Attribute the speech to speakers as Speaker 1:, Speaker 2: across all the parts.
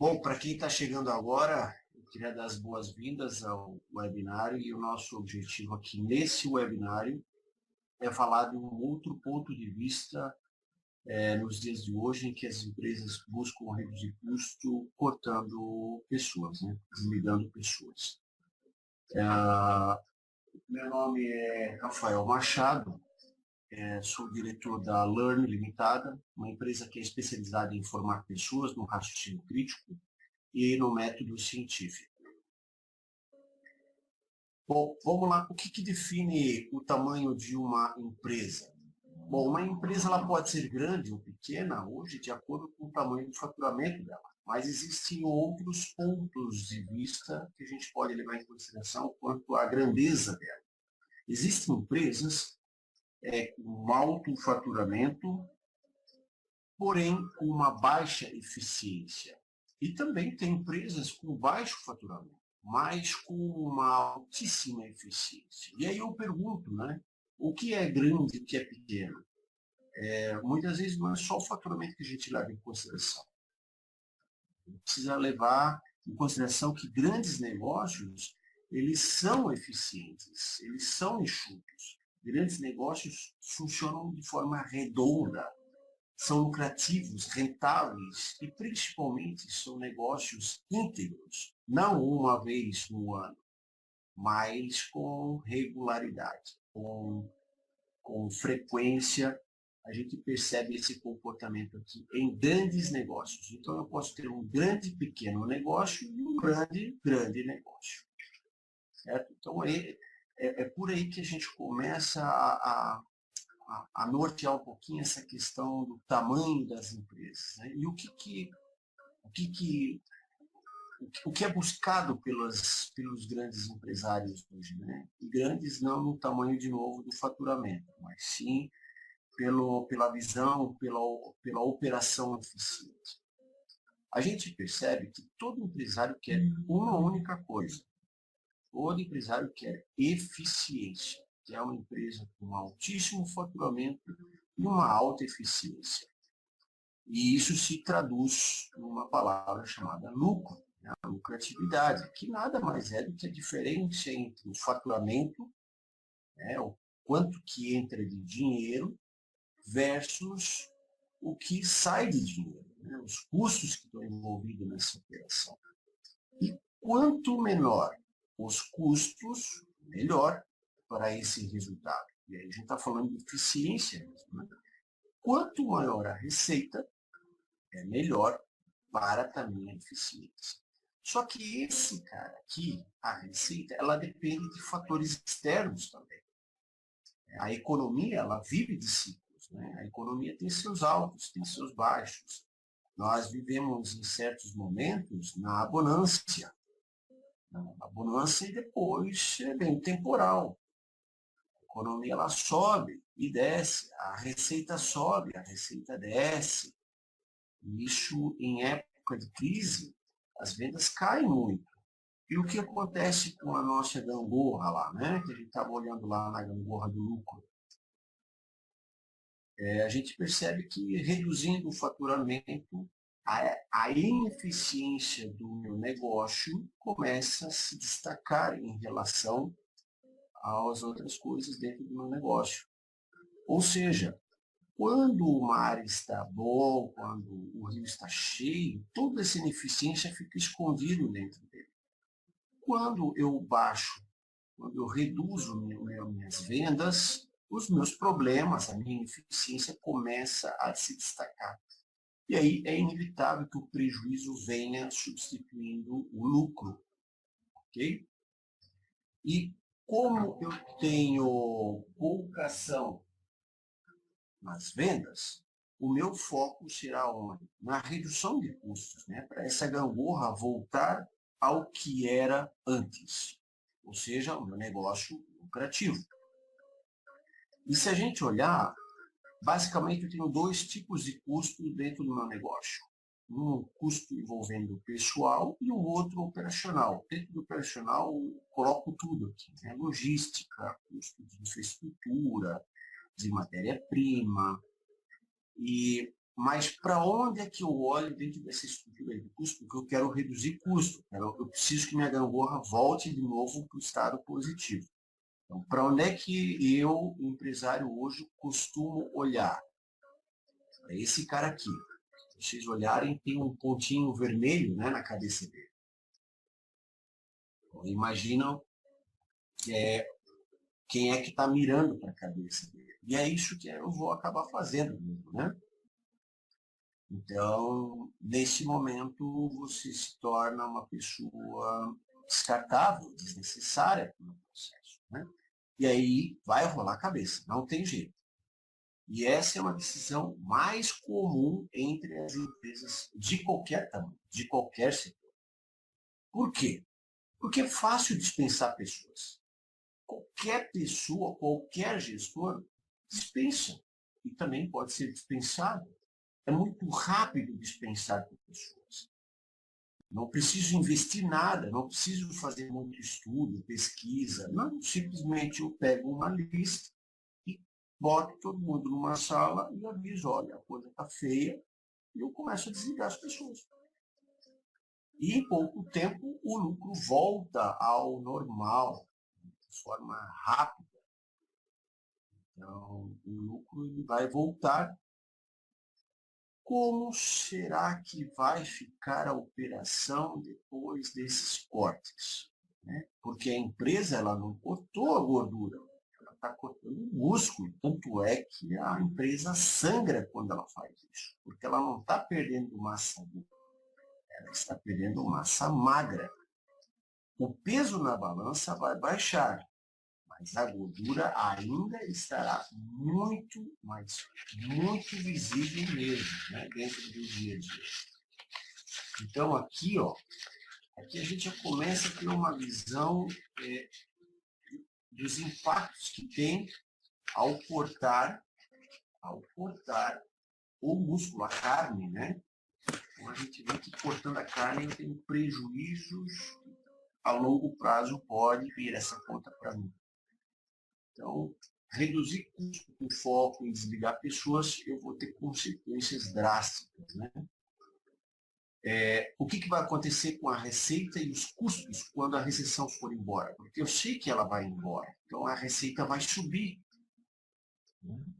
Speaker 1: Bom, para quem está chegando agora, eu queria dar as boas-vindas ao webinário e o nosso objetivo aqui nesse webinário é falar de um outro ponto de vista nos dias de hoje em que as empresas buscam reduzir custo cortando pessoas, né? Desligando pessoas. Meu nome é Rafael Machado, sou diretor da Learn Limitada, uma empresa que é especializada em formar pessoas no raciocínio crítico e no método científico. Bom, vamos lá. O que define o tamanho de uma empresa? Bom, uma empresa ela pode ser grande ou pequena hoje de acordo com o tamanho do faturamento dela, mas existem outros pontos de vista que a gente pode levar em consideração quanto à grandeza dela. Existem empresas com alto faturamento, porém com uma baixa eficiência. E também tem empresas com baixo faturamento, mas com uma altíssima eficiência. E aí eu pergunto, né? O que é grande e o que é pequeno? Muitas vezes não é só o faturamento que a gente leva em consideração. A gente precisa levar em consideração que grandes negócios, eles são eficientes, eles são enxutos. Grandes negócios funcionam de forma redonda, são lucrativos, rentáveis e, principalmente, são negócios íntegros, não uma vez no ano, mas com regularidade, com frequência. A gente percebe esse comportamento aqui em grandes negócios. Então, eu posso ter um grande pequeno negócio e um grande negócio. Certo? Então, é por aí que a gente começa a nortear um pouquinho essa questão do tamanho das empresas, né? E o que é buscado pelos grandes empresários hoje, né? E grandes não no tamanho, de novo, do faturamento, mas sim pela visão, pela operação eficiente. A gente percebe que todo empresário quer uma única coisa. Todo empresário quer eficiência, que é uma empresa com um altíssimo faturamento e uma alta eficiência. E isso se traduz numa palavra chamada lucro, né? A lucratividade, que nada mais é do que a diferença entre o faturamento, né, o quanto que entra de dinheiro, versus o que sai de dinheiro, né, os custos que estão envolvidos nessa operação. E quanto menor os custos, melhor para esse resultado. E aí a gente está falando de eficiência mesmo, né? Quanto maior a receita, é melhor para também a eficiência. Só que esse cara aqui, a receita, ela depende de fatores externos também. A economia, ela vive de ciclos, né? A economia tem seus altos, tem seus baixos. Nós vivemos em certos momentos na bonância. A bonança e depois vem o temporal. A economia ela sobe e desce, a receita sobe, a receita desce. Isso, em época de crise, as vendas caem muito. E o que acontece com a nossa gangorra lá, né? Que a gente estava olhando lá na gangorra do lucro. A gente percebe que reduzindo o faturamento, a ineficiência do meu negócio começa a se destacar em relação às outras coisas dentro do meu negócio. Ou seja, quando o mar está bom, quando o rio está cheio, toda essa ineficiência fica escondida dentro dele. Quando eu baixo, quando eu reduzo minhas vendas, os meus problemas, a minha ineficiência começa a se destacar. E aí é inevitável que o prejuízo venha substituindo o lucro. Ok? E como eu tenho pouca ação nas vendas, o meu foco será onde? Na redução de custos, né? Para essa gangorra voltar ao que era antes, ou seja, o meu negócio lucrativo. E se a gente olhar, basicamente eu tenho dois tipos de custo dentro do meu negócio. Um custo envolvendo pessoal e o outro operacional. Dentro do operacional, eu coloco tudo aqui, né? Logística, custo de infraestrutura, de matéria-prima. E Mas para onde é que eu olho dentro dessa estrutura de custo? Porque eu quero reduzir custo. Eu preciso que minha gangorra volte de novo para o estado positivo. Então, para onde é que eu, empresário, hoje, costumo olhar? Para esse cara aqui. Se vocês olharem, tem um pontinho vermelho, né, na cabeça dele. Então, imaginam quem é que está mirando para a cabeça dele. E é isso que eu vou acabar fazendo mesmo, né? Então, nesse momento, você se torna uma pessoa descartável, desnecessária no processo, né? E aí vai rolar a cabeça, não tem jeito. E essa é uma decisão mais comum entre as empresas de qualquer tamanho, de qualquer setor. Por quê? Porque é fácil dispensar pessoas. Qualquer pessoa, qualquer gestor dispensa. E também pode ser dispensado. É muito rápido dispensar pessoas. Não preciso investir nada, não preciso fazer muito estudo, pesquisa. Não, simplesmente eu pego uma lista e boto todo mundo numa sala e aviso, olha, a coisa está feia, e eu começo a desligar as pessoas. E em pouco tempo o lucro volta ao normal, de forma rápida. Então, o lucro ele vai voltar. Como será que vai ficar a operação depois desses cortes? Né? Porque a empresa ela não cortou a gordura, ela está cortando o músculo. Tanto é que a empresa sangra quando ela faz isso, porque ela não está perdendo massa gorda, ela está perdendo massa magra. O peso na balança vai baixar, mas a gordura ainda estará muito, mas muito visível mesmo, né, dentro do dia a dia. Então aqui, aqui a gente já começa a ter uma visão dos impactos que tem ao cortar o músculo, a carne, né? Então a gente vê que cortando a carne eu tenho prejuízos a longo prazo, pode vir essa conta para mim. Então, reduzir custo com foco em desligar pessoas, eu vou ter consequências drásticas. Né? O que vai acontecer com a receita e os custos quando a recessão for embora? Porque eu sei que ela vai embora, então a receita vai subir.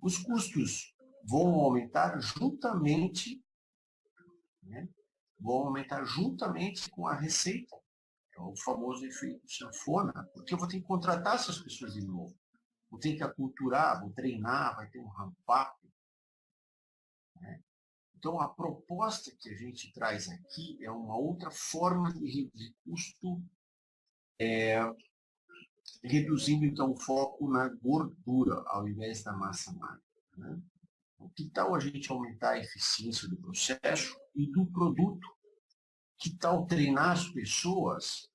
Speaker 1: Os custos vão aumentar juntamente, né? Vão aumentar juntamente com a receita. É o famoso efeito sanfona, porque eu vou ter que contratar essas pessoas de novo. Vou ter que aculturar, vou treinar, vai ter um ramp-up. Né? Então, a proposta que a gente traz aqui é uma outra forma de reduzir custo, reduzindo, então, o foco na gordura, ao invés da massa magra. Né? Que tal a gente aumentar a eficiência do processo e do produto? Que tal treinar as pessoas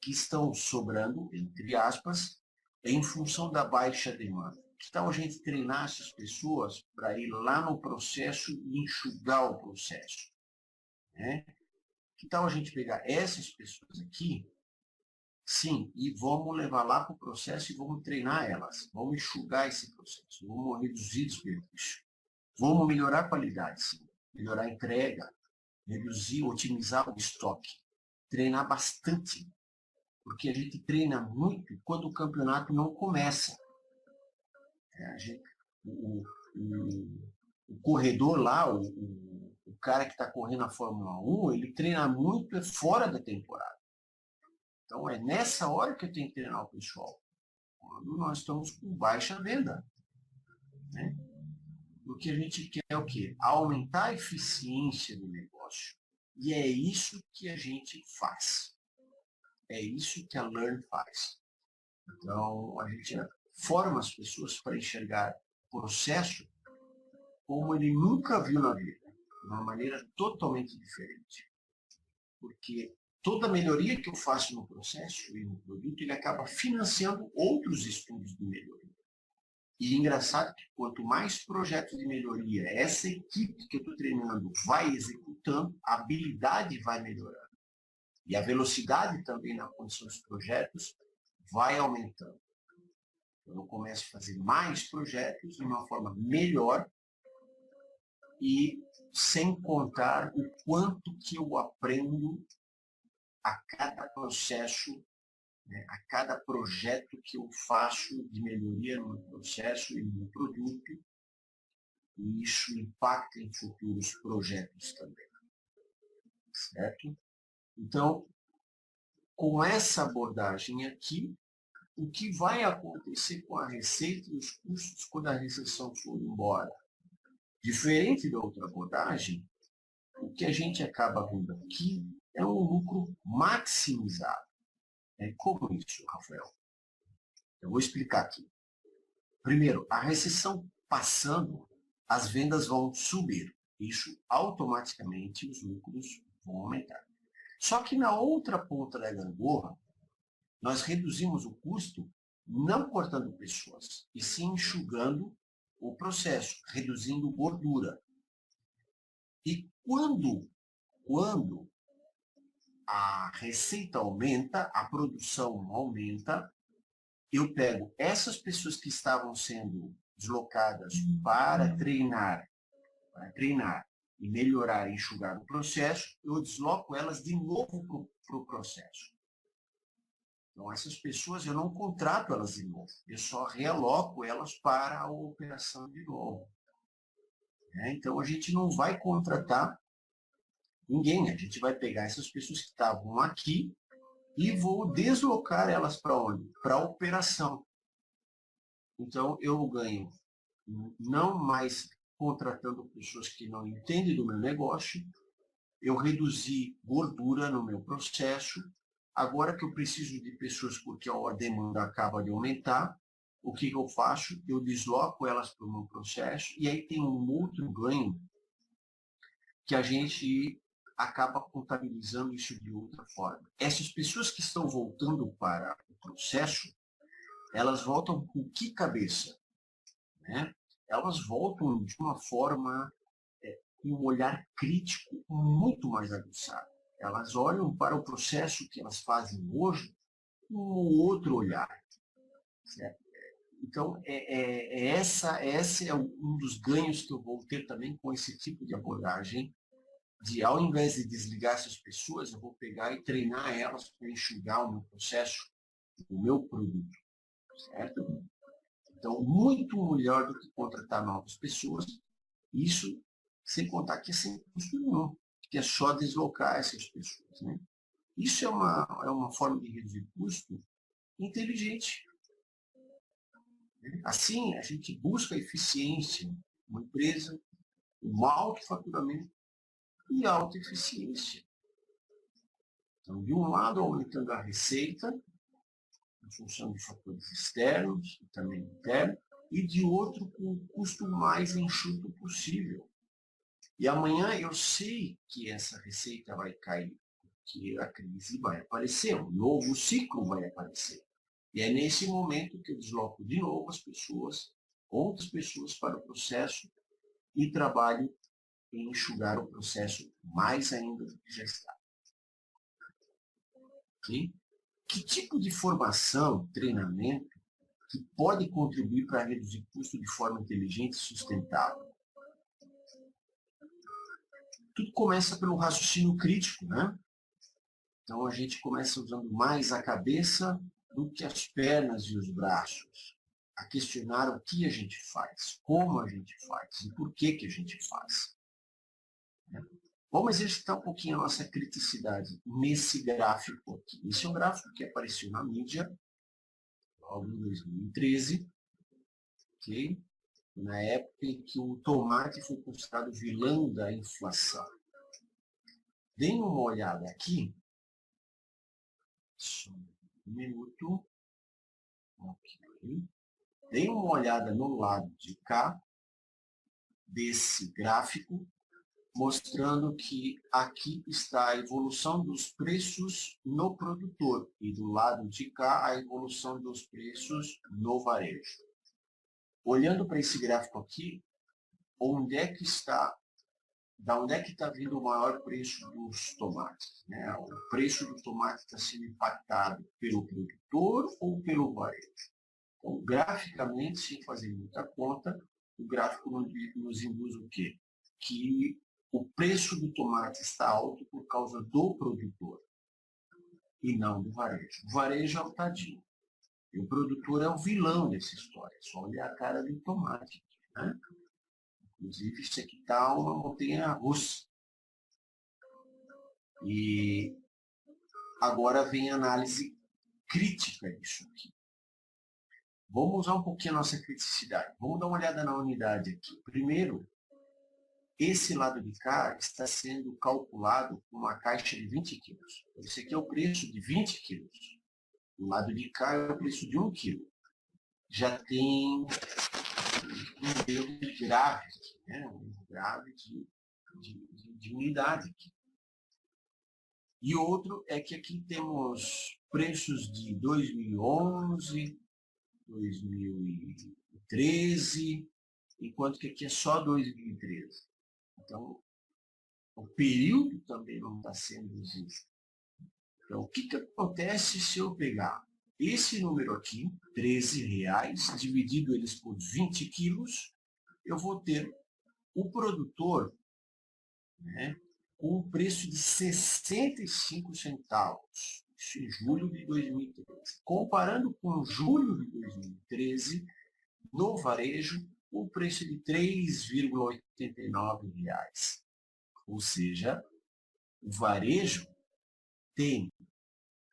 Speaker 1: que estão sobrando, entre aspas, em função da baixa demanda? Que tal a gente treinar essas pessoas para ir lá no processo e enxugar o processo? Né? Que tal a gente pegar essas pessoas aqui, sim, e vamos levar lá para o processo e vamos treinar elas, vamos enxugar esse processo, vamos reduzir desperdício, vamos melhorar a qualidade, sim, melhorar a entrega, reduzir, otimizar o estoque, treinar bastante, porque a gente treina muito quando o campeonato não começa. O corredor lá, o cara que está correndo a Fórmula 1, ele treina muito fora da temporada. Então é nessa hora que eu tenho que treinar o pessoal, quando nós estamos com baixa venda. Né? O que a gente quer é o quê? Aumentar a eficiência do negócio. E é isso que a gente faz. É isso que a Learn faz. Então, a gente forma as pessoas para enxergar o processo como ele nunca viu na vida, de uma maneira totalmente diferente. Porque toda melhoria que eu faço no processo e no produto, ele acaba financiando outros estudos de melhoria. E engraçado que quanto mais projetos de melhoria essa equipe que eu estou treinando vai executando, a habilidade vai melhorando. E a velocidade também na condição dos projetos vai aumentando. Eu começo a fazer mais projetos de uma forma melhor e sem contar o quanto que eu aprendo a cada processo, né, a cada projeto que eu faço de melhoria no processo e no produto, e isso impacta em futuros projetos também, certo? Então, com essa abordagem aqui, o que vai acontecer com a receita e os custos quando a recessão for embora? Diferente da outra abordagem, o que a gente acaba vendo aqui é um lucro maximizado. Como isso, Rafael? Eu vou explicar aqui. Primeiro, a recessão passando, as vendas vão subir. Isso automaticamente os lucros vão aumentar. Só que na outra ponta da gangorra, nós reduzimos o custo não cortando pessoas, e sim enxugando o processo, reduzindo gordura. E quando a receita aumenta, a produção aumenta, eu pego essas pessoas que estavam sendo deslocadas para treinar e melhorar e enxugar o processo, eu desloco elas de novo para o processo. Então, essas pessoas, eu não contrato elas de novo, eu só realoco elas para a operação de novo. Então, a gente não vai contratar ninguém, a gente vai pegar essas pessoas que estavam aqui e vou deslocar elas para onde? Para a operação. Então, eu ganho não mais contratando pessoas que não entendem do meu negócio, eu reduzi gordura no meu processo. Agora que eu preciso de pessoas porque a demanda acaba de aumentar, o que eu faço? Eu desloco elas para o meu processo e aí tem um outro ganho que a gente acaba contabilizando isso de outra forma. Essas pessoas que estão voltando para o processo, elas voltam com que cabeça? Né? Elas voltam de uma forma, com um olhar crítico muito mais aguçado. Elas olham para o processo que elas fazem hoje com um outro olhar. Certo? Então, esse é um dos ganhos que eu vou ter também com esse tipo de abordagem, de ao invés de desligar essas pessoas, eu vou pegar e treinar elas para enxugar o meu processo, o meu produto. Certo? Então, muito melhor do que contratar novas pessoas, isso sem contar que é sem custo nenhum, que é só deslocar essas pessoas. Né? Isso é uma forma de reduzir custo inteligente. Assim, a gente busca eficiência, uma empresa, um alto faturamento e alta eficiência. Então, de um lado, aumentando a receita, em função de fatores externos e também internos, e de outro, com o custo mais enxuto possível. E amanhã eu sei que essa receita vai cair, que a crise vai aparecer, um novo ciclo vai aparecer. E é nesse momento que eu desloco de novo as pessoas, outras pessoas para o processo e trabalho em enxugar o processo mais ainda do que já está. Okay? Que tipo de formação, treinamento, que pode contribuir para reduzir custo de forma inteligente e sustentável? Tudo começa pelo raciocínio crítico, né? Então a gente começa usando mais a cabeça do que as pernas e os braços, a questionar o que a gente faz, como a gente faz e por que a gente faz. Vamos exercitar um pouquinho a nossa criticidade nesse gráfico aqui. Esse é um gráfico que apareceu na mídia logo em 2013, okay? Na época em que o tomate foi considerado vilão da inflação. Deem uma olhada aqui. Só um minuto. Okay. Deem uma olhada no lado de cá desse gráfico, mostrando que aqui está a evolução dos preços no produtor e do lado de cá a evolução dos preços no varejo. Olhando para esse gráfico aqui, onde é que está, da onde é que está vindo o maior preço dos tomates? Né? O preço do tomate está sendo impactado pelo produtor ou pelo varejo? Então, graficamente, sem fazer muita conta, o gráfico nos induz o quê? Que o preço do tomate está alto por causa do produtor e não do varejo. O varejo é o tadinho. E o produtor é o vilão dessa história. Só olhar a cara do tomate. Né? Inclusive, isso aqui está uma montanha-russa. E agora vem a análise crítica disso aqui. Vamos usar um pouquinho a nossa criticidade. Vamos dar uma olhada na unidade aqui. Primeiro, esse lado de cá está sendo calculado com uma caixa de 20 quilos. Esse aqui é o preço de 20 quilos. O lado de cá é o preço de 1 quilo. Já tem um erro grave aqui, né? Um erro grave de unidade aqui. E outro é que aqui temos preços de 2011, 2013, enquanto que aqui é só 2013. Então, o período também não está sendo justo. Então, o que acontece se eu pegar esse número aqui, R$13, dividido eles por 20 quilos, eu vou ter o produtor, né, com um preço de 65 centavos, isso em julho de 2013. Comparando com julho de 2013, no varejo, o preço de R$3,89. Ou seja, o varejo tem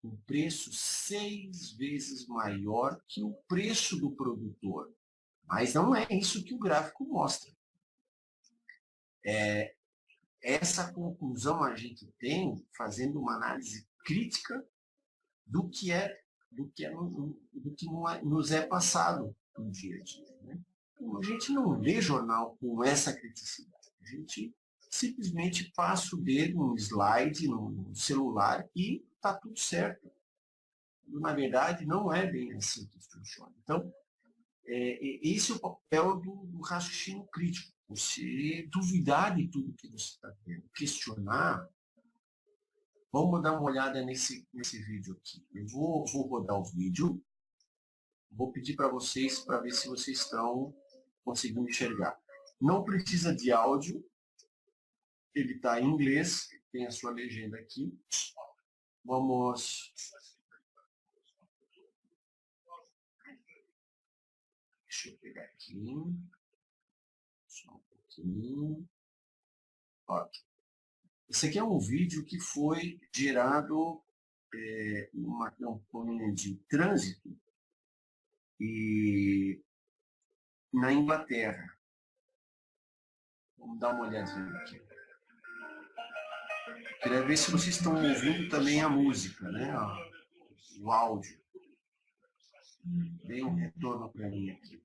Speaker 1: um preço 6 vezes maior que o preço do produtor. Mas não é isso que o gráfico mostra. Essa conclusão a gente tem fazendo uma análise crítica do que nos é passado no dia a dia. Né? Então, a gente não lê jornal com essa criticidade. A gente simplesmente passa o dedo no slide, no celular e está tudo certo. Na verdade, não é bem assim que funciona. Então, esse é o papel do raciocínio crítico. Você duvidar de tudo que você está vendo, questionar. Vamos dar uma olhada nesse vídeo aqui. Eu vou rodar o vídeo. Vou pedir para vocês, para ver se vocês estão conseguindo enxergar. Não precisa de áudio. Ele está em inglês, tem a sua legenda aqui. Vamos... Deixa eu pegar aqui. Só um pouquinho. Ótimo. Esse aqui é um vídeo que foi gerado numa campanha de trânsito e na Inglaterra. Vamos dar uma olhadinha aqui. Queria ver se vocês estão ouvindo também a música, né? O áudio. Dê um retorno para mim aqui.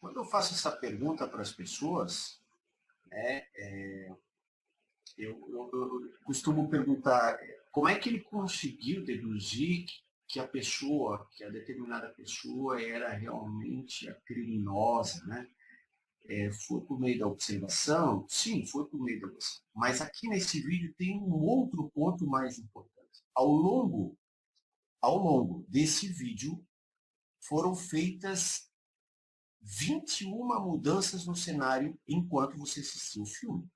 Speaker 1: Quando eu faço essa pergunta para as pessoas, eu costumo perguntar como é que ele conseguiu deduzir que a pessoa, que a determinada pessoa era realmente a criminosa, né? Foi por meio da observação? Sim, foi por meio da observação. Mas aqui nesse vídeo tem um outro ponto mais importante. Ao longo desse vídeo, foram feitas 21 mudanças no cenário enquanto você assistiu o filme.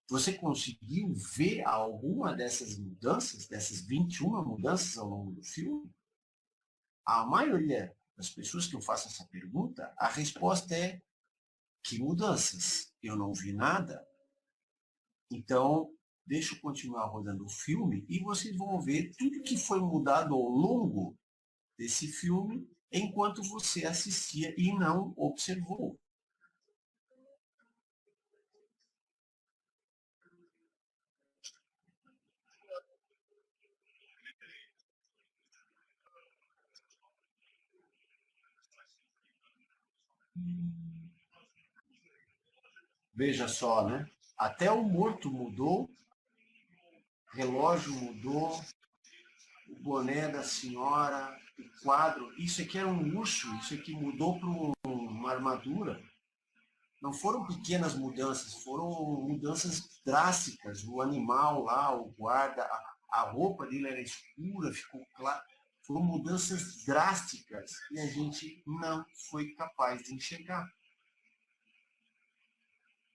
Speaker 1: Você conseguiu ver alguma dessas mudanças, dessas 21 mudanças ao longo do filme? A maioria das pessoas que eu faço essa pergunta, a resposta é: que mudanças? Eu não vi nada. Então, deixa eu continuar rodando o filme e vocês vão ver tudo que foi mudado ao longo desse filme enquanto você assistia e não observou. Veja só, né? Até o morto mudou, relógio mudou, o boné da senhora, o quadro. Isso aqui era um urso, isso aqui mudou para uma armadura. Não foram pequenas mudanças, foram mudanças drásticas. O animal lá, o guarda, a roupa dele era escura, ficou clara. Foram mudanças drásticas e a gente não foi capaz de enxergar.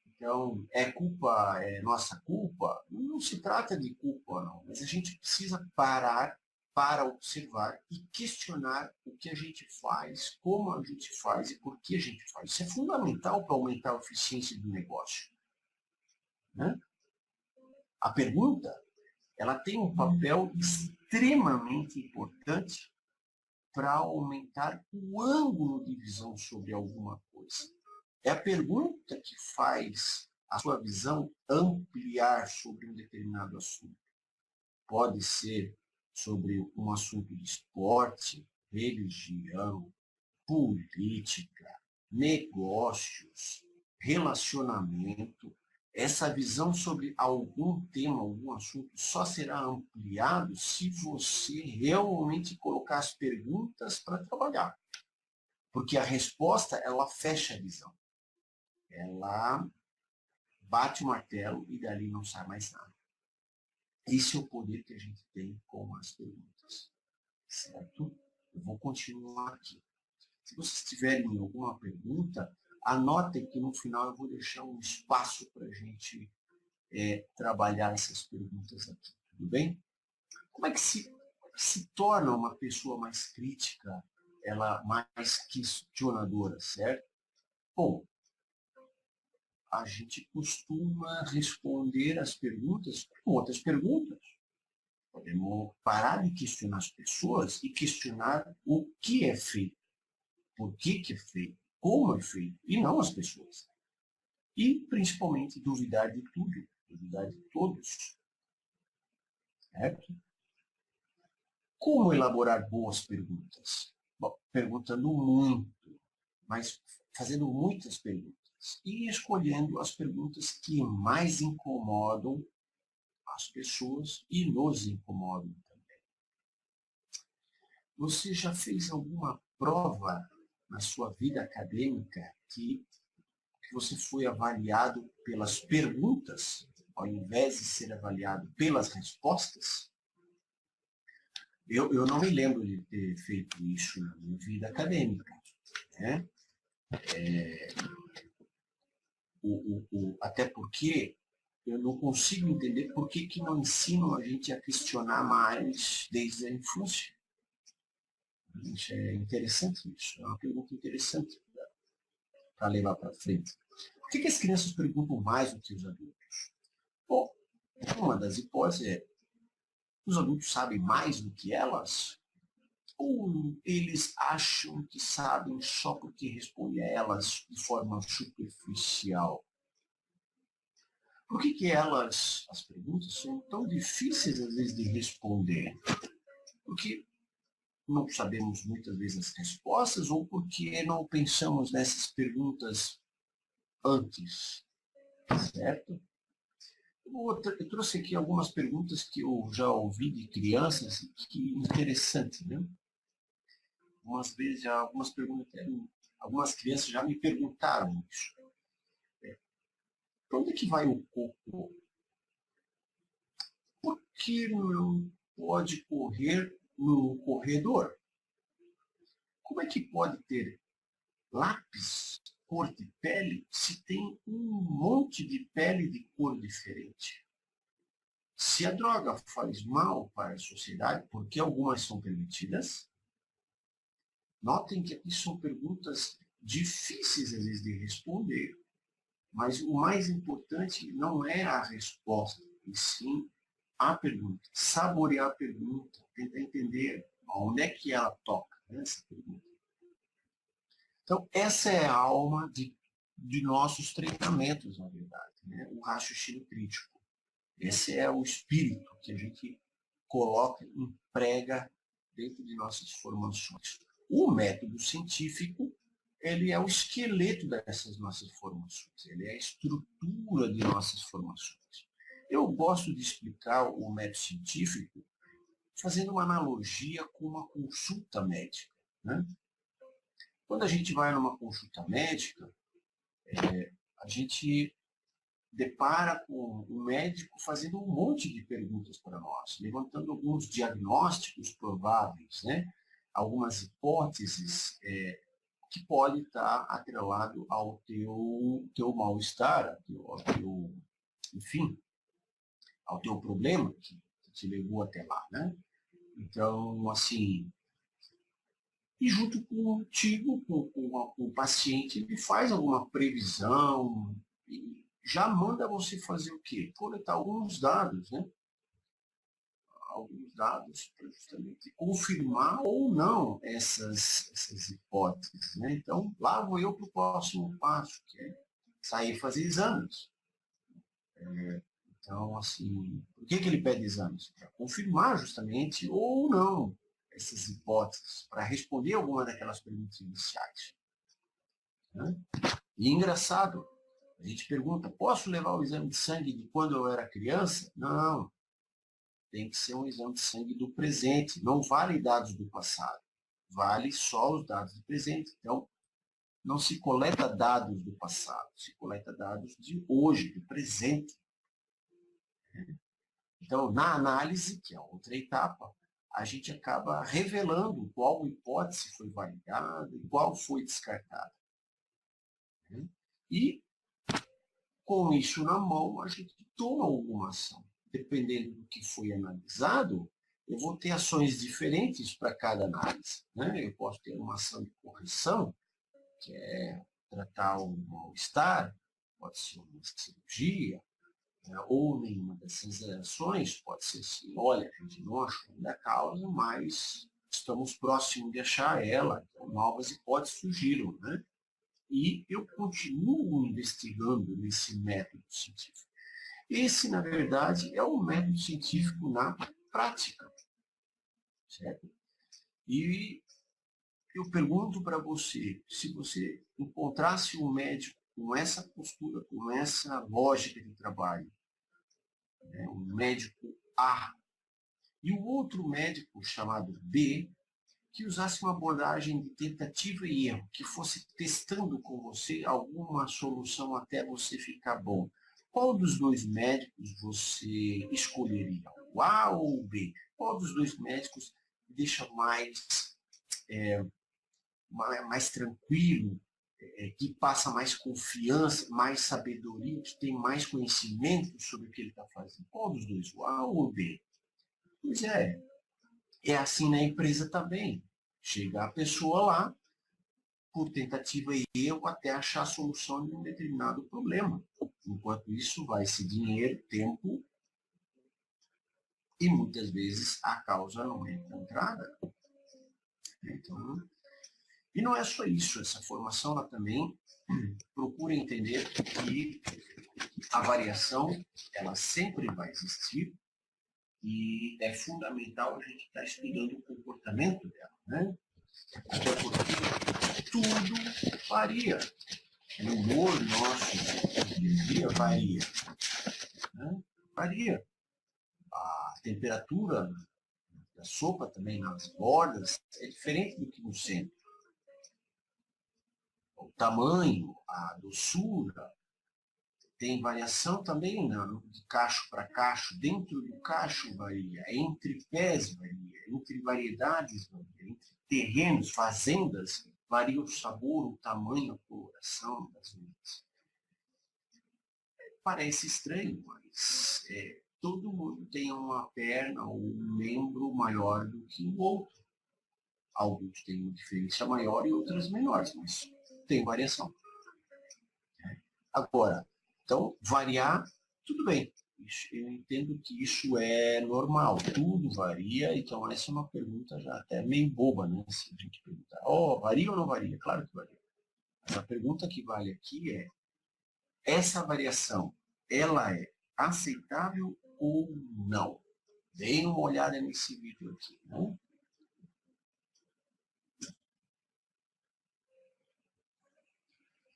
Speaker 1: Então, é nossa culpa? Não se trata de culpa, não. Mas a gente precisa parar para observar e questionar o que a gente faz, como a gente faz e por que a gente faz. Isso é fundamental para aumentar a eficiência do negócio. Né? A pergunta, ela tem um papel extremamente importante para aumentar o ângulo de visão sobre alguma coisa. É a pergunta que faz a sua visão ampliar sobre um determinado assunto. Pode ser sobre um assunto de esporte, religião, política, negócios, relacionamento. Essa visão sobre algum tema, algum assunto, só será ampliado se você realmente colocar as perguntas para trabalhar. Porque a resposta, ela fecha a visão. Ela bate o martelo e dali não sai mais nada. Esse é o poder que a gente tem com as perguntas. Certo? Eu vou continuar aqui. Se vocês tiverem alguma pergunta, anotem que no final eu vou deixar um espaço para a gente trabalhar essas perguntas aqui. Tudo bem? Como é que se torna uma pessoa mais crítica, ela mais questionadora, certo? Bom, a gente costuma responder as perguntas com outras perguntas. Podemos parar de questionar as pessoas e questionar o que é feito, por que é feito, como é feito, e não as pessoas. E, principalmente, duvidar de tudo, duvidar de todos. Certo? Como elaborar boas perguntas? Bom, perguntando muito, mas fazendo muitas perguntas e escolhendo as perguntas que mais incomodam as pessoas e nos incomodam também. Você já fez alguma prova na sua vida acadêmica que você foi avaliado pelas perguntas, ao invés de ser avaliado pelas respostas? Eu não me lembro de ter feito isso na minha vida acadêmica. Né? Até porque eu não consigo entender por que não ensinam a gente a questionar mais desde a infância. É interessante isso, é uma pergunta interessante para levar para frente. Por que as crianças perguntam mais do que os adultos? Bom, uma das hipóteses é: os adultos sabem mais do que elas? Ou eles acham que sabem só porque respondem a elas de forma superficial? Por que as perguntas, são tão difíceis às vezes de responder? Porque não sabemos muitas vezes as respostas ou porque não pensamos nessas perguntas antes, certo? Eu trouxe aqui algumas perguntas que eu já ouvi de crianças, que interessante, né? Algumas vezes, algumas crianças já me perguntaram isso. Para onde é que vai o coco? Por que não pode correr no corredor? Como é que pode ter lápis cor de pele se tem um monte de pele de cor diferente? Se a droga faz mal para a sociedade, por que algumas são permitidas? Notem que aqui são perguntas difíceis às vezes de responder, mas o mais importante não é a resposta, e sim a pergunta. Saborear a pergunta, tentar entender onde é que ela toca, né, essa pergunta. Então, essa é a alma de nossos treinamentos, na verdade, né? O raciocínio crítico. Esse é o espírito que a gente coloca, emprega dentro de nossas formações. O método científico ele é o esqueleto dessas nossas formações, ele é a estrutura de nossas formações. Eu gosto de explicar o método científico fazendo uma analogia com uma consulta médica, né? Quando a gente vai numa consulta médica, a gente depara com o médico fazendo um monte de perguntas para nós, levantando alguns diagnósticos prováveis, né? Algumas hipóteses que pode estar atrelado ao teu mal-estar, enfim, ao teu problema que te levou até lá, né? Então, assim, e junto contigo, com o paciente, ele faz alguma previsão e já manda você fazer o quê? Coletar alguns dados, né? Alguns dados para justamente confirmar ou não essas hipóteses, né? Então, lá vou eu para o próximo passo, que é sair fazer exames. Então, assim, por que ele pede exames? Para confirmar justamente ou não essas hipóteses, para responder alguma daquelas perguntas iniciais. Né? E engraçado, a gente pergunta, posso levar o exame de sangue de quando eu era criança? Não, tem que ser um exame de sangue do presente, não vale dados do passado, vale só os dados do presente. Então, não se coleta dados do passado, se coleta dados de hoje, do presente. Então, na análise, que é outra etapa, a gente acaba revelando qual hipótese foi validada e qual foi descartada. E, com isso na mão, a gente toma alguma ação. Dependendo do que foi analisado, eu vou ter ações diferentes para cada análise. Né? Eu posso ter uma ação de correção, que é tratar o mal-estar, pode ser uma cirurgia, ou nenhuma dessas ações, pode ser assim, olha, a gente não achou ainda a causa, mas estamos próximos de achar ela, então novas hipóteses surgiram, né? E eu continuo investigando nesse método científico. Esse, na verdade, é o método científico na prática, certo? E eu pergunto para você, se você encontrasse um médico com essa postura, com essa lógica de trabalho, né, um médico A, e o outro médico chamado B, que usasse uma abordagem de tentativa e erro, que fosse testando com você alguma solução até você ficar bom. Qual dos dois médicos você escolheria? O A ou o B? Qual dos dois médicos deixa mais tranquilo, que passa mais confiança, mais sabedoria, que tem mais conhecimento sobre o que ele está fazendo? Qual dos dois? O A ou o B? Pois é assim na empresa também. Chega a pessoa lá, por tentativa e erro, até achar a solução de um determinado problema. Enquanto isso, vai-se dinheiro, tempo, e muitas vezes a causa não é encontrada. Então, e não é só isso, essa formação ela também procura entender que a variação ela sempre vai existir e é fundamental a gente estar estudando o comportamento dela, né? Até porque tudo varia. O humor nosso do dia a dia varia. Né? Varia. A temperatura da sopa também nas bordas é diferente do que no centro. O tamanho, a doçura, tem variação também de cacho para cacho. Dentro do cacho varia, entre pés varia, entre variedades varia, entre terrenos, fazendas, varia o sabor, o tamanho, a coloração das unhas. Parece estranho, mas todo mundo tem uma perna ou um membro maior do que o outro. Alguns têm uma diferença maior e outras menores, mas tem variação. Agora, então, variar, tudo bem. Eu entendo que isso é normal, tudo varia, então essa é uma pergunta já até meio boba, né? Se a gente perguntar, varia ou não varia? Claro que varia. Mas a pergunta que vale aqui é, essa variação, ela é aceitável ou não? Deem uma olhada nesse vídeo aqui, né?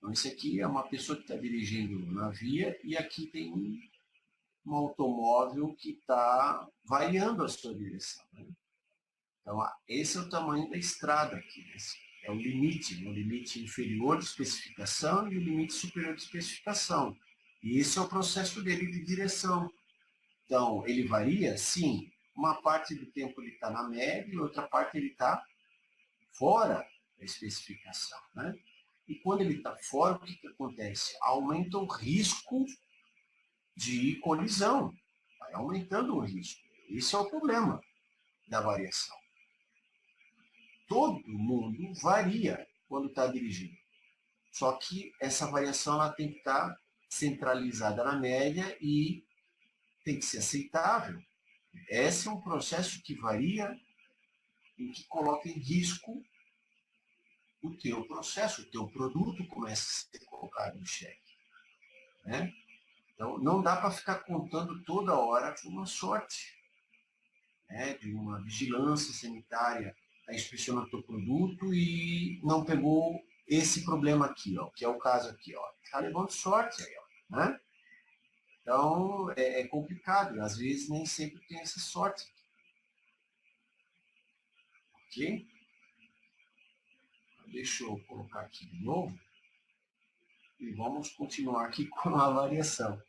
Speaker 1: Então, esse aqui é uma pessoa que está dirigindo na via e aqui tem um automóvel que está variando a sua direção. Né? Então, esse é o tamanho da estrada aqui. Né? É o limite inferior de especificação e o limite superior de especificação. E esse é o processo dele de direção. Então, ele varia? Sim. Uma parte do tempo ele está na média e outra parte ele está fora da especificação. Né? E quando ele está fora, o que acontece? Aumenta o risco de colisão. Vai aumentando o risco. Esse é o problema da variação. Todo mundo varia quando está dirigindo. Só que essa variação ela tem que estar centralizada na média e tem que ser aceitável. Esse é um processo que varia e que coloca em risco o teu processo, o teu produto começa a ser colocado em xeque. Né? Então, não dá para ficar contando toda hora de uma sorte, né? De uma vigilância sanitária, está inspecionando o teu produto e não pegou esse problema aqui, ó, que é o caso aqui. Está levando sorte aí. Ó, né? Então, é complicado. Às vezes, nem sempre tem essa sorte. Ok? Deixa eu colocar aqui de novo. E vamos continuar aqui com a variação.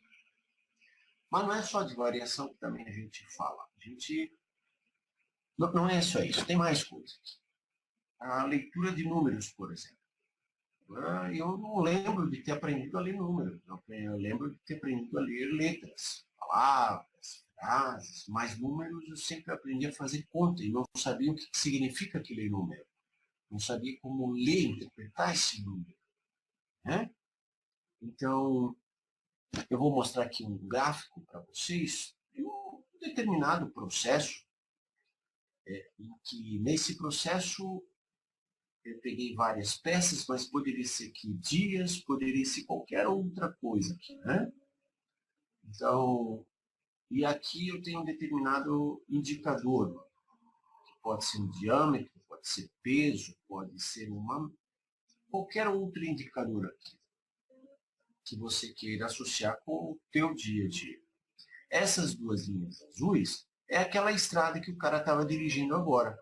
Speaker 1: Mas não é só de variação que também a gente fala. A gente... Não é só isso, tem mais coisas. A leitura de números, por exemplo. Eu não lembro de ter aprendido a ler números. Eu lembro de ter aprendido a ler letras, palavras, frases, mas números eu sempre aprendi a fazer conta e não sabia o que significa aquele número. Não sabia como ler, interpretar esse número. Né? Então, eu vou mostrar aqui um gráfico para vocês de um determinado processo, em que nesse processo eu peguei várias peças, mas poderia ser aqui dias, poderia ser qualquer outra coisa aqui, né? Então, e aqui eu tenho um determinado indicador, que pode ser um diâmetro, pode ser peso, pode ser qualquer outro indicador aqui, que você queira associar com o teu dia a dia. Essas duas linhas azuis é aquela estrada que o cara estava dirigindo agora.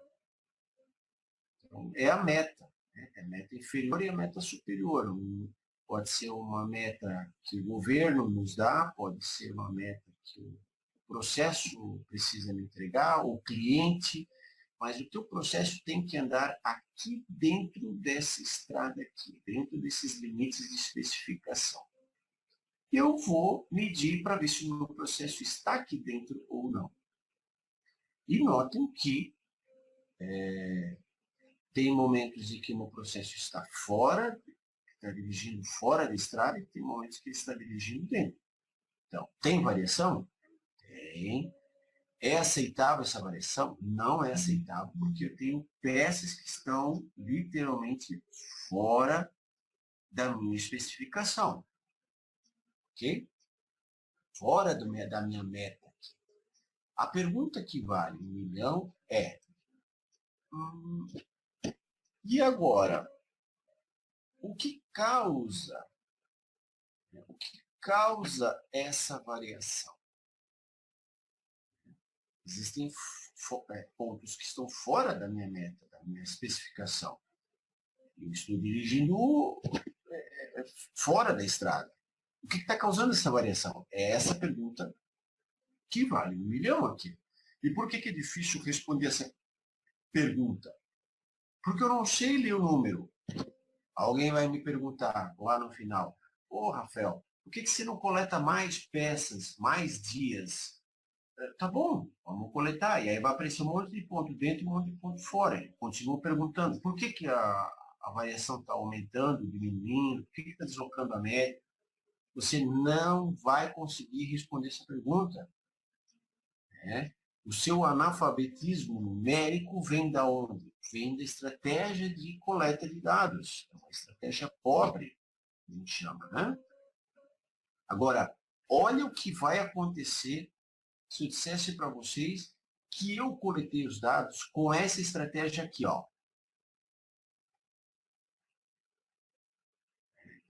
Speaker 1: Então, é a meta. Né? É a meta inferior e a meta superior. Pode ser uma meta que o governo nos dá, pode ser uma meta que o processo precisa me entregar, o cliente, mas o teu processo tem que andar aqui dentro dessa estrada aqui, dentro desses limites de especificação. Eu vou medir para ver se o meu processo está aqui dentro ou não. E notem que tem momentos em que o meu processo está fora, está dirigindo fora da estrada, e tem momentos que ele está dirigindo dentro. Então, tem variação? Tem. É aceitável essa variação? Não é aceitável, porque eu tenho peças que estão literalmente fora da minha especificação. Ok? Fora da minha meta. A pergunta que vale 1 milhão é: e agora? O que causa essa variação? Existem pontos que estão fora da minha meta, da minha especificação. Eu estou dirigindo fora da estrada. O que está causando essa variação? É essa pergunta que vale 1 milhão aqui. E por que é difícil responder essa pergunta? Porque eu não sei ler o número. Alguém vai me perguntar lá no final: ô, Rafael, por que você não coleta mais peças, mais dias? Tá bom, vamos coletar. E aí vai aparecer um monte de ponto dentro e um monte de ponto fora. Ele continua perguntando por que a variação está aumentando, diminuindo, por que está deslocando a média. Você não vai conseguir responder essa pergunta. Né? O seu analfabetismo numérico vem da onde? Vem da estratégia de coleta de dados. É uma estratégia pobre, a gente chama. Né? Agora, olha o que vai acontecer se eu dissesse para vocês que eu coletei os dados com essa estratégia aqui, ó.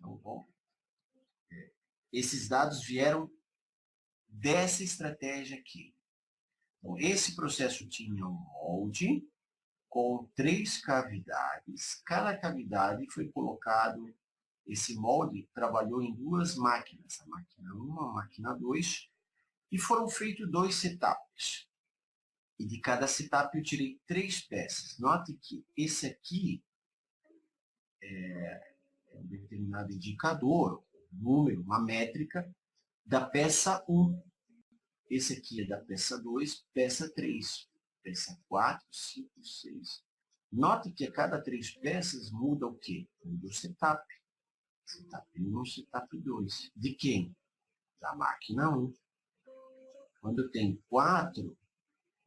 Speaker 1: Então, bom, esses dados vieram dessa estratégia aqui. Então, esse processo tinha um molde com 3 cavidades. Cada cavidade foi colocado, esse molde trabalhou em 2 máquinas, a máquina 1, a máquina 2, e foram feitos 2 setups. E de cada setup eu tirei 3 peças. Note que esse aqui é um determinado indicador, um número, uma métrica da peça 1. Esse aqui é da peça 2, peça 3, peça 4, 5, 6. Note que a cada 3 peças muda o quê? Muda o setup. Setup 1, setup 2. De quem? Da máquina 1. Quando eu tenho 4,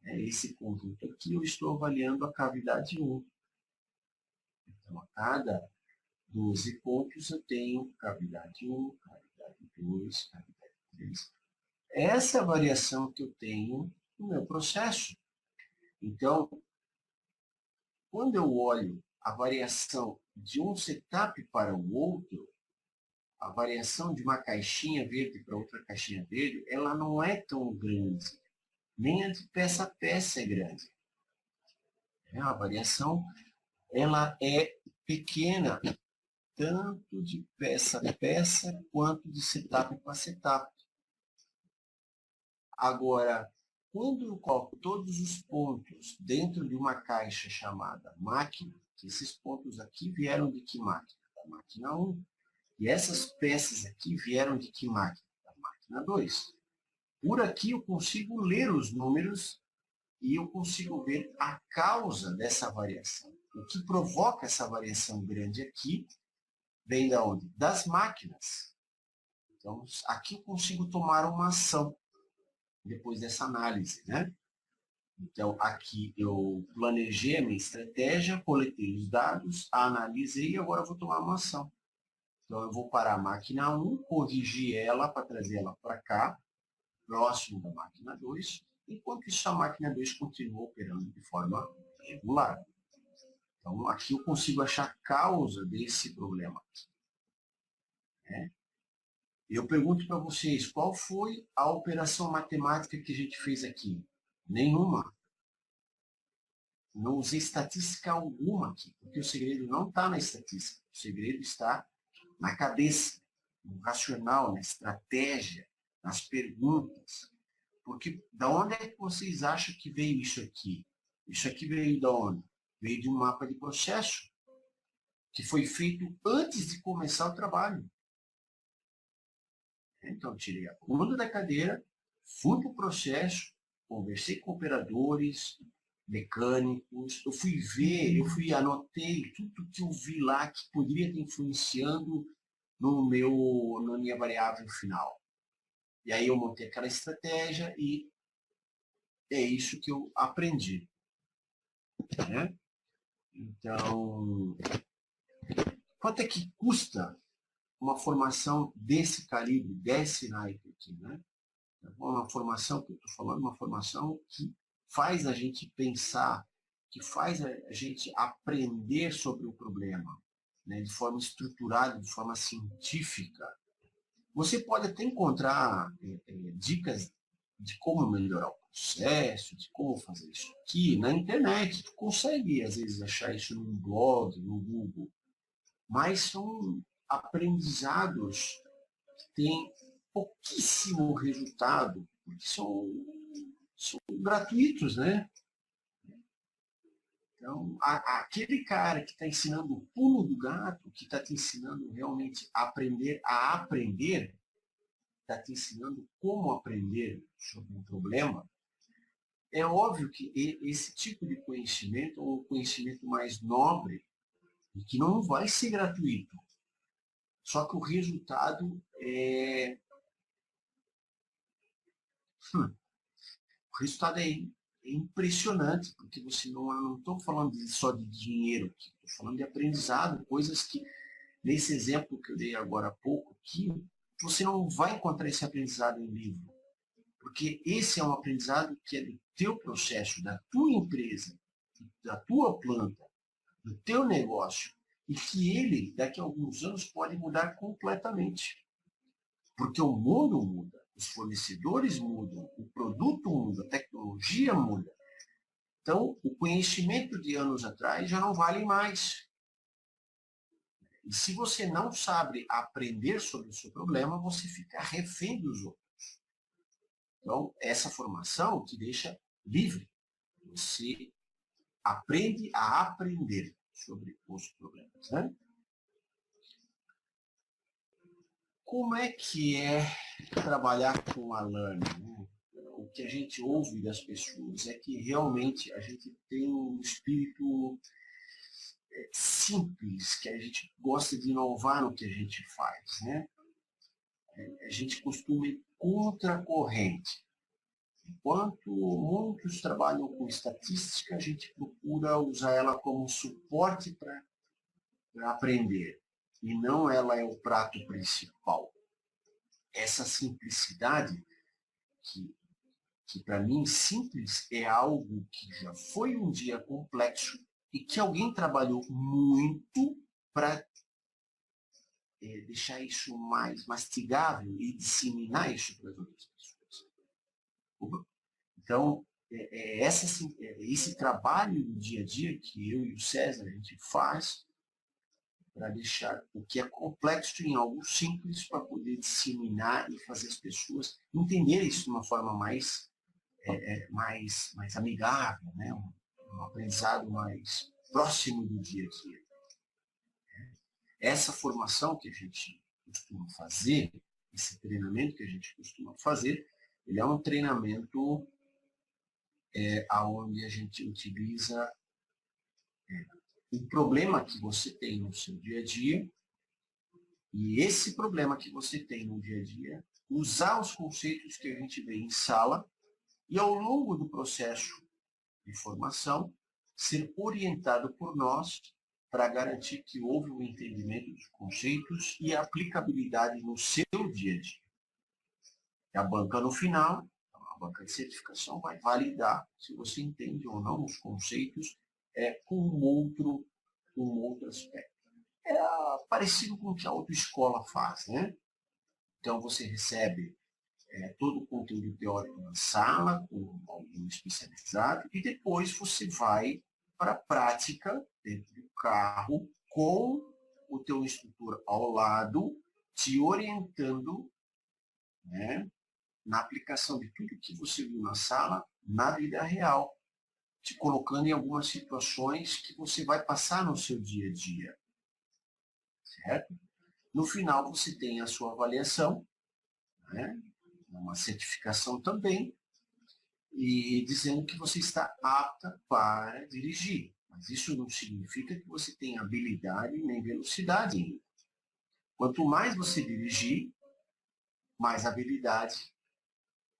Speaker 1: esse conjunto aqui, eu estou avaliando a cavidade 1. Então, a cada 12 pontos, eu tenho cavidade 1, cavidade 2, cavidade 3. Essa é a variação que eu tenho no meu processo. Então, quando eu olho a variação de um setup para o outro, a variação de uma caixinha verde para outra caixinha verde, ela não é tão grande. Nem a de peça a peça é grande. A variação ela é pequena, tanto de peça a peça, quanto de setup para setup. Agora, quando eu coloco todos os pontos dentro de uma caixa chamada máquina, que esses pontos aqui vieram de que máquina? Da máquina 1. E essas peças aqui vieram de que máquina? Da máquina 2. Por aqui eu consigo ler os números e eu consigo ver a causa dessa variação. O que provoca essa variação grande aqui vem da onde? Das máquinas. Então, aqui eu consigo tomar uma ação depois dessa análise, né? Então, aqui eu planejei a minha estratégia, coletei os dados, analisei e agora eu vou tomar uma ação. Então, eu vou parar a máquina 1, corrigir ela para trazer ela para cá, próximo da máquina 2, enquanto isso a máquina 2 continua operando de forma regular. Então, aqui eu consigo achar a causa desse problema. Eu pergunto para vocês, qual foi a operação matemática que a gente fez aqui? Nenhuma. Não usei estatística alguma aqui, porque o segredo não está na estatística. O segredo está na cabeça, no racional, na estratégia, nas perguntas. Porque da onde é que vocês acham que veio isso aqui? Isso aqui veio de onde? Veio de um mapa de processo, que foi feito antes de começar o trabalho. Então, tirei a coluna da cadeira, fui para o processo, conversei com operadores, mecânicos, eu fui ver, anotei tudo que eu vi lá que poderia estar influenciando na minha variável final. E aí eu montei aquela estratégia e é isso que eu aprendi. Né? Então, quanto é que custa uma formação desse calibre, desse naipe aqui, né? Uma formação que eu estou falando, uma formação que faz a gente pensar, que faz a gente aprender sobre o problema, né? De forma estruturada, de forma científica. Você pode até encontrar dicas de como melhorar o processo, de como fazer isso aqui na internet. Tu consegue, às vezes, achar isso num blog, no Google. Mas são aprendizados que têm pouquíssimo resultado, porque são gratuitos, né? Então, aquele cara que está ensinando o pulo do gato, que está te ensinando realmente a aprender, está te ensinando como aprender sobre um problema, é óbvio que esse tipo de conhecimento é um conhecimento mais nobre e que não vai ser gratuito. Só que o resultado é... O resultado é impressionante, porque você não estou falando só de dinheiro aqui, estou falando de aprendizado, coisas que, nesse exemplo que eu dei agora há pouco aqui, você não vai encontrar esse aprendizado em livro. Porque esse é um aprendizado que é do teu processo, da tua empresa, da tua planta, do teu negócio. e que ele, daqui a alguns anos, pode mudar completamente. Porque o mundo muda, os fornecedores mudam, o produto muda, a tecnologia muda. Então, o conhecimento de anos atrás já não vale mais. E se você não sabe aprender sobre o seu problema, você fica refém dos outros. Então, essa formação te deixa livre. Você aprende a aprender sobre os problemas, né? Como é que é trabalhar com a learning? Né? O que a gente ouve das pessoas é que realmente a gente tem um espírito simples, que a gente gosta de inovar no que a gente faz, né? A gente costuma ir contra a corrente. Enquanto muitos trabalham com estatística, a gente procura usar ela como suporte para aprender, e não ela é o prato principal. Essa simplicidade, que para mim simples é algo que já foi um dia complexo e que alguém trabalhou muito para deixar isso mais mastigável e disseminar isso para as outras pessoas. Então, esse trabalho do dia a dia que eu e o César a gente faz para deixar o que é complexo em algo simples para poder disseminar e fazer as pessoas entenderem isso de uma forma mais amigável, né? Um aprendizado mais próximo do dia a dia. Essa formação que a gente costuma fazer, esse treinamento que a gente costuma fazer, ele é um treinamento onde a gente utiliza um problema que você tem no seu dia a dia, e esse problema que você tem no dia a dia, usar os conceitos que a gente vê em sala, e ao longo do processo de formação, ser orientado por nós para garantir que houve um entendimento dos conceitos e a aplicabilidade no seu dia a dia. E a banca, no final, a banca de certificação vai validar se você entende ou não os conceitos com um outro aspecto. É parecido com o que a autoescola faz, né? Então, você recebe todo o conteúdo teórico na sala, com algum especializado, e depois você vai para a prática dentro do carro, com o teu instrutor ao lado, te orientando, né, na aplicação de tudo que você viu na sala, na vida real, te colocando em algumas situações que você vai passar no seu dia a dia. Certo? No final, você tem a sua avaliação, né, uma certificação também, e dizendo que você está apta para dirigir. Mas isso não significa que você tenha habilidade nem velocidade ainda. Quanto mais você dirigir, mais habilidade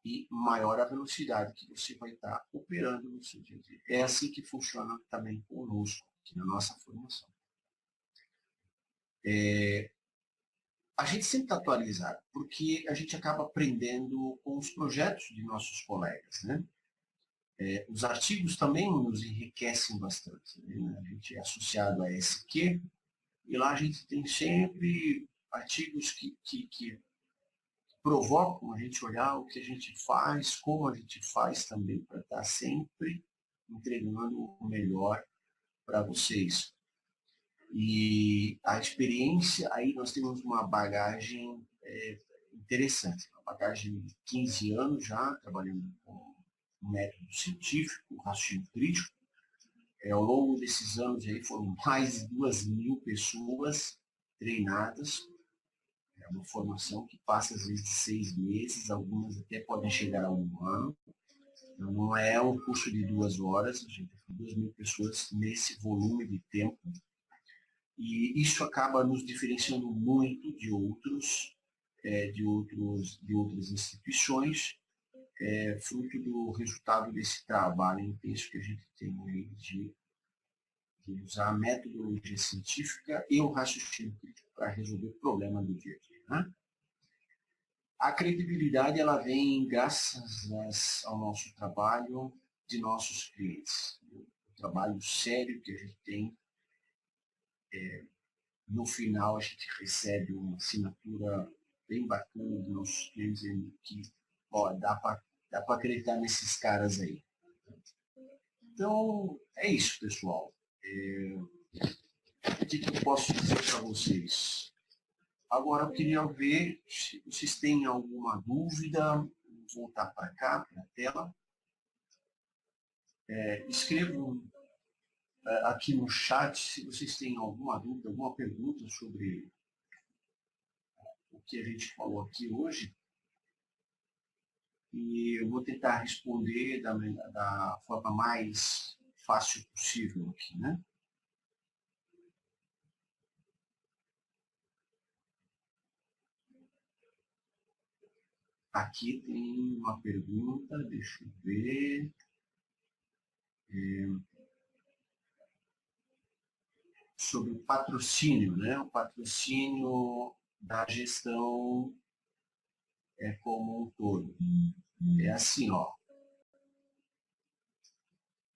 Speaker 1: e maior a velocidade que você vai estar operando no seu dia a dia. É assim que funciona também conosco, aqui na nossa formação. A gente sempre está atualizado, porque a gente acaba aprendendo com os projetos de nossos colegas, né? Os artigos também nos enriquecem bastante, né? A gente é associado a SQ, e lá a gente tem sempre artigos que provocam a gente olhar o que a gente faz, como a gente faz também, para estar sempre entregando o melhor para vocês. E a experiência, aí nós temos uma bagagem interessante, uma bagagem de 15 anos já, trabalhando com método científico, raciocínio crítico. Ao longo desses anos aí foram mais de 2.000 pessoas treinadas. É uma formação que passa às vezes 6 meses, algumas até podem chegar a 1 ano. Então, não é um curso de 2 horas, a gente tem 2.000 pessoas nesse volume de tempo. E isso acaba nos diferenciando muito de outras instituições, fruto do resultado desse trabalho intenso que a gente tem aí de usar a metodologia científica e o raciocínio crítico para resolver o problema do dia a dia. Né? A credibilidade ela vem graças ao nosso trabalho de nossos clientes. O trabalho sério que a gente tem no final a gente recebe uma assinatura bem bacana dos nossos clientes, dizendo que ó, dá para acreditar nesses caras aí. Então, é isso, pessoal. O que eu posso dizer para vocês? Agora, eu queria ver se vocês têm alguma dúvida. Vou voltar para cá, para a tela. Escrevam aqui no chat se vocês têm alguma dúvida, alguma pergunta sobre o que a gente falou aqui hoje. E eu vou tentar responder da forma mais fácil possível aqui, né? Aqui tem uma pergunta, deixa eu ver. Sobre o patrocínio, né? O patrocínio da gestão como um todo. É assim, ó.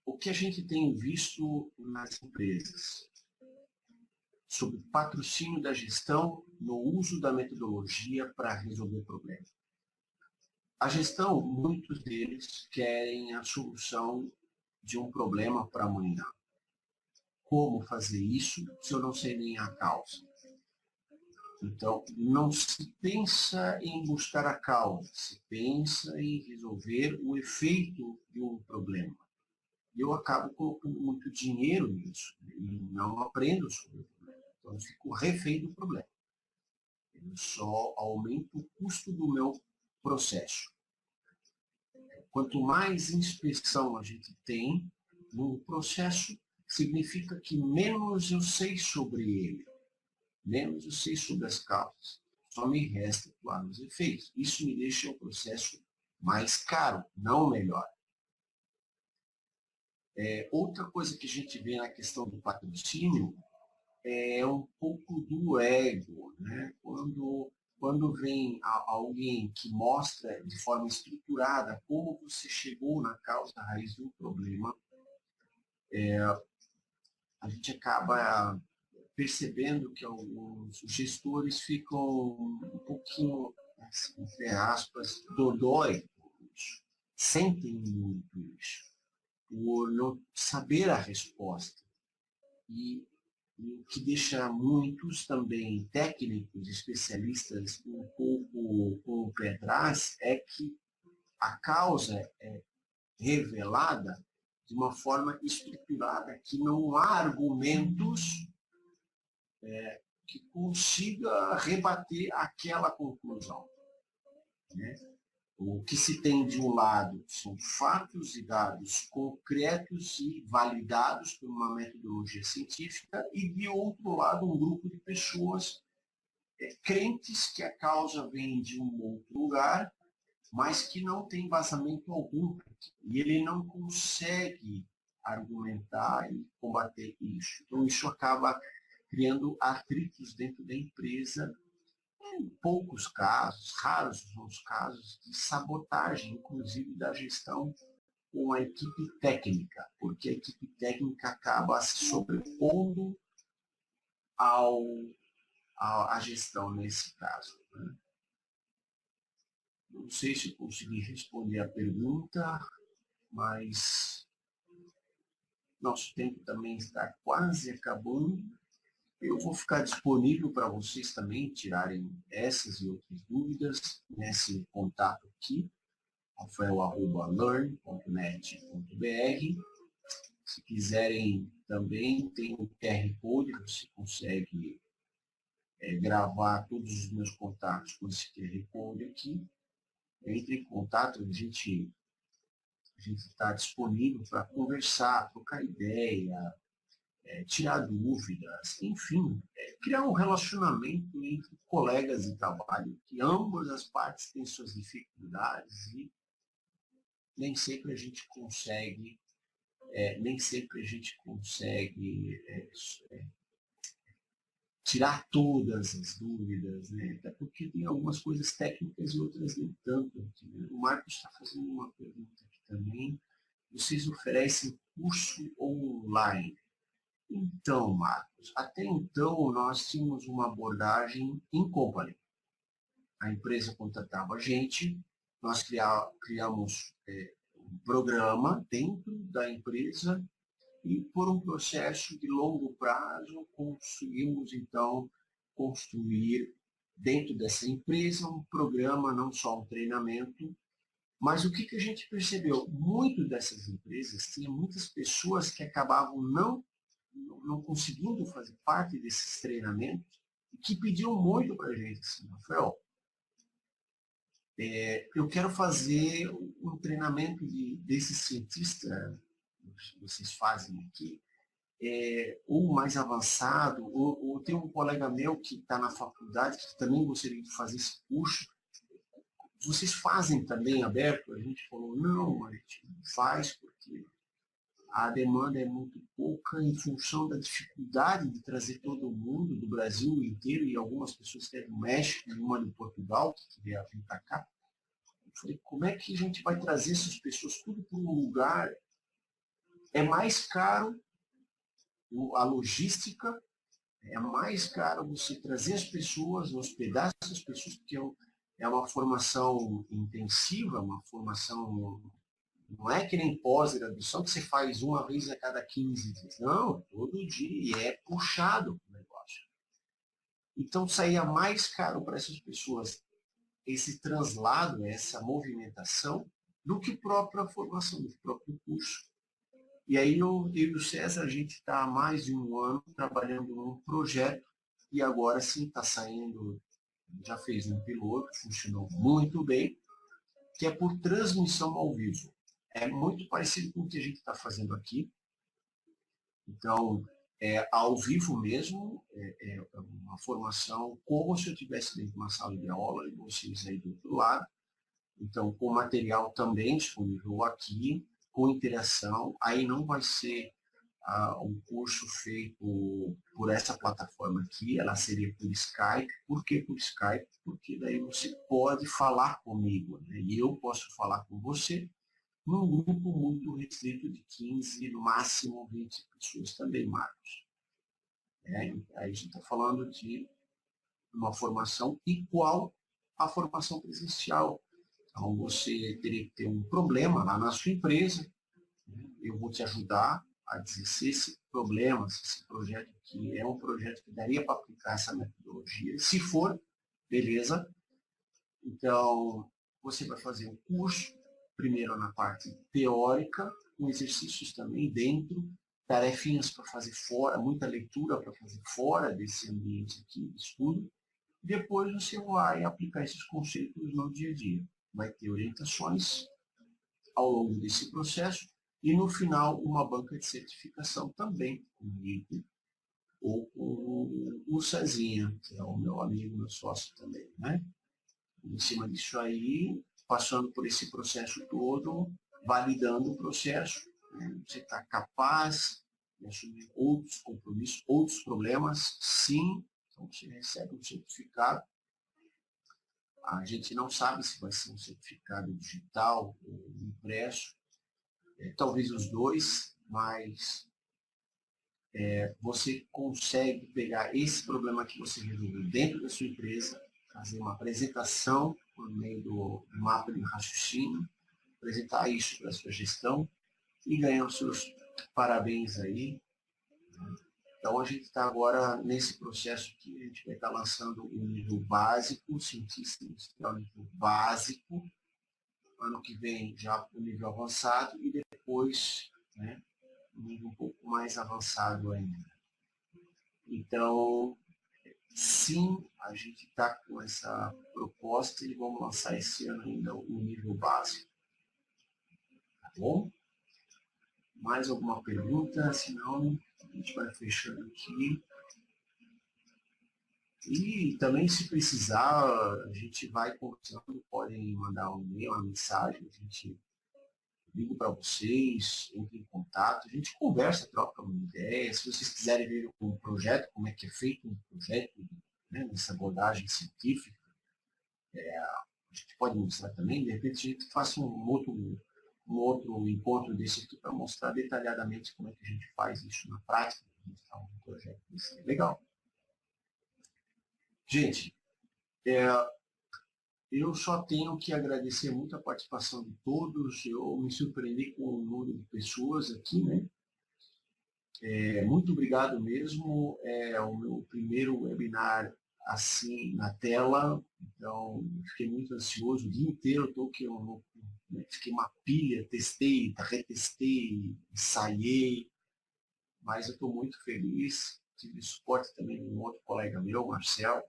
Speaker 1: O que a gente tem visto nas empresas sobre o patrocínio da gestão no uso da metodologia para resolver problemas. A gestão, muitos deles querem a solução de um problema para amanhã. Como fazer isso se eu não sei nem a causa? Então, não se pensa em buscar a causa, se pensa em resolver o efeito de um problema. Eu acabo colocando muito dinheiro nisso e não aprendo sobre o problema. Então, eu fico refém do problema. Eu só aumento o custo do meu processo. Quanto mais inspeção a gente tem no processo, significa que menos eu sei sobre ele, menos eu sei sobre as causas. Só me resta atuar nos efeitos. Isso me deixa o processo mais caro, não melhor. Outra coisa que a gente vê na questão do patrocínio é um pouco do ego, né? Quando vem alguém que mostra de forma estruturada como você chegou na causa raiz do problema, a gente acaba percebendo que alguns gestores ficam um pouquinho, assim, entre aspas, dodói por isso, sentem muito isso, por não saber a resposta. E o que deixa muitos também técnicos, especialistas, um pouco com o pé atrás é que a causa é revelada de uma forma estruturada, que não há argumentos que consiga rebater aquela conclusão. Né? O que se tem de um lado são fatos e dados concretos e validados por uma metodologia científica, e de outro lado um grupo de pessoas crentes que a causa vem de um outro lugar, mas que não tem embasamento algum. E ele não consegue argumentar e combater isso. Então isso acaba criando atritos dentro da empresa, em poucos casos, raros são os casos de sabotagem, inclusive da gestão com a equipe técnica, porque a equipe técnica acaba se sobrepondo à gestão nesse caso. Né? Não sei se consegui responder a pergunta, mas nosso tempo também está quase acabando. Eu vou ficar disponível para vocês também tirarem essas e outras dúvidas nesse contato aqui, rafael@learn.net.br. Se quiserem também, tem o QR Code, você consegue gravar todos os meus contatos com esse QR Code aqui. Entre em contato, a gente está disponível para conversar, trocar ideia, tirar dúvidas, enfim, criar um relacionamento entre colegas de trabalho, que ambas as partes têm suas dificuldades e nem sempre a gente consegue, tirar todas as dúvidas, né? Até porque tem algumas coisas técnicas e outras nem tanto. Né? O Marcos está fazendo uma pergunta aqui também. Vocês oferecem curso online? Então, Marcos, até então nós tínhamos uma abordagem in company. A empresa contratava a gente, nós criamos um programa dentro da empresa e, por um processo de longo prazo, conseguimos, então, construir dentro dessa empresa um programa, não só um treinamento, mas o que a gente percebeu? Muito dessas empresas tinha muitas pessoas que acabavam não conseguindo fazer parte desses treinamentos e que pediam muito para a gente, assim, Rafael, eu quero fazer um treinamento desses cientistas que vocês fazem aqui, ou mais avançado, ou tem um colega meu que está na faculdade que também gostaria de fazer esse curso. Vocês fazem também aberto? A gente falou, não, a gente não faz porque a demanda é muito pouca em função da dificuldade de trazer todo mundo do Brasil inteiro e algumas pessoas que é do México e uma de Portugal que queria vir para cá. Eu falei, como é que a gente vai trazer essas pessoas tudo para um lugar? É mais caro a logística, é mais caro você trazer as pessoas, hospedar essas pessoas, porque é uma formação intensiva, uma formação, não é que nem pós-graduação que você faz uma vez a cada 15 dias. Não, todo dia, e é puxado o negócio. Então saía mais caro para essas pessoas esse translado, essa movimentação, do que a própria formação, do próprio curso. E aí eu e o César, a gente está há mais de um ano trabalhando num projeto e agora sim está saindo, já fez um piloto, funcionou muito bem, que é por transmissão ao vivo. É muito parecido com o que a gente está fazendo aqui. Então, ao vivo mesmo, é uma formação como se eu estivesse dentro de uma sala de aula e vocês aí do outro lado. Então, com material também disponível aqui, com interação. Aí não vai ser um curso feito por essa plataforma aqui, ela seria por Skype. Por que por Skype? Porque daí você pode falar comigo, né? E eu posso falar com você num grupo muito restrito de 15, no máximo 20 pessoas também, Marcos. Aí a gente está falando de uma formação igual à formação presencial. Então, você teria que ter um problema lá na sua empresa, né? Eu vou te ajudar a dizer se esse problema, se esse projeto aqui é um projeto que daria para aplicar essa metodologia. Se for, beleza. Então, você vai fazer um curso, primeiro na parte teórica, com exercícios também dentro, tarefinhas para fazer fora, muita leitura para fazer fora desse ambiente aqui de estudo. Depois você vai aplicar esses conceitos no dia a dia. Vai ter orientações ao longo desse processo e, no final, uma banca de certificação também comigo ou com o Cezinha, que é o meu amigo, meu sócio também, né? Em cima disso aí, passando por esse processo todo, validando o processo, né? Você está capaz de assumir outros compromissos, outros problemas, sim, então você recebe um certificado. A gente não sabe se vai ser um certificado digital ou impresso, talvez os dois, mas você consegue pegar esse problema que você resolveu dentro da sua empresa, fazer uma apresentação por meio do mapa de raciocínio, apresentar isso para a sua gestão e ganhar os seus parabéns aí. Então a gente está agora nesse processo que a gente vai estar lançando o nível básico, cientista industrial nível básico, ano que vem já o nível avançado e depois, né, um nível um pouco mais avançado ainda. Então, sim, a gente está com essa proposta e vamos lançar esse ano ainda o nível básico. Tá bom? Mais alguma pergunta? Senão, a gente vai fechando aqui. E também, se precisar, a gente vai conversando, podem mandar um e-mail, uma mensagem, a gente liga para vocês, entra em contato, a gente conversa, troca uma ideia. Se vocês quiserem ver um projeto, como é que é feito um projeto, né, nessa abordagem científica, a gente pode mostrar também, de repente a gente faça um outro encontro desse aqui para mostrar detalhadamente como é que a gente faz isso na prática, Então, um projeto desse. Legal. Gente, eu só tenho que agradecer muito a participação de todos. Eu me surpreendi com o número de pessoas aqui, né? Muito obrigado mesmo. É o meu primeiro webinar assim na tela, então fiquei muito ansioso o dia inteiro, fiquei uma pilha, testei, retestei, ensaiei, mas eu estou muito feliz. Tive suporte também de um outro colega meu, Marcel,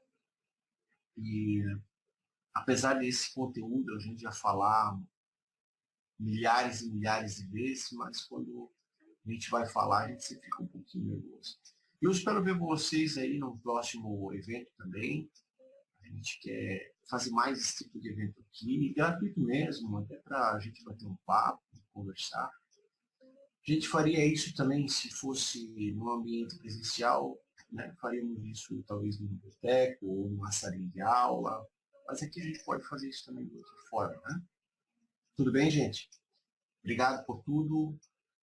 Speaker 1: e apesar desse conteúdo a gente já falar milhares e milhares de vezes, mas quando a gente vai falar, a gente sempre fica um pouquinho nervoso. Eu espero ver vocês aí no próximo evento também. A gente quer fazer mais esse tipo de evento aqui, gratuito mesmo, até para a gente bater um papo, conversar. A gente faria isso também se fosse no ambiente presencial, né? Faríamos isso talvez no biblioteca ou numa salinha de aula, mas aqui a gente pode fazer isso também de outra forma, né? Tudo bem, gente? Obrigado por tudo.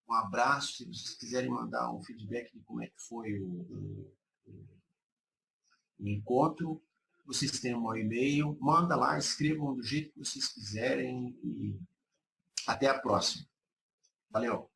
Speaker 1: Um abraço. Se vocês quiserem mandar um feedback de como é que foi o encontro, vocês têm um e-mail, manda lá, escrevam do jeito que vocês quiserem e até a próxima. Valeu!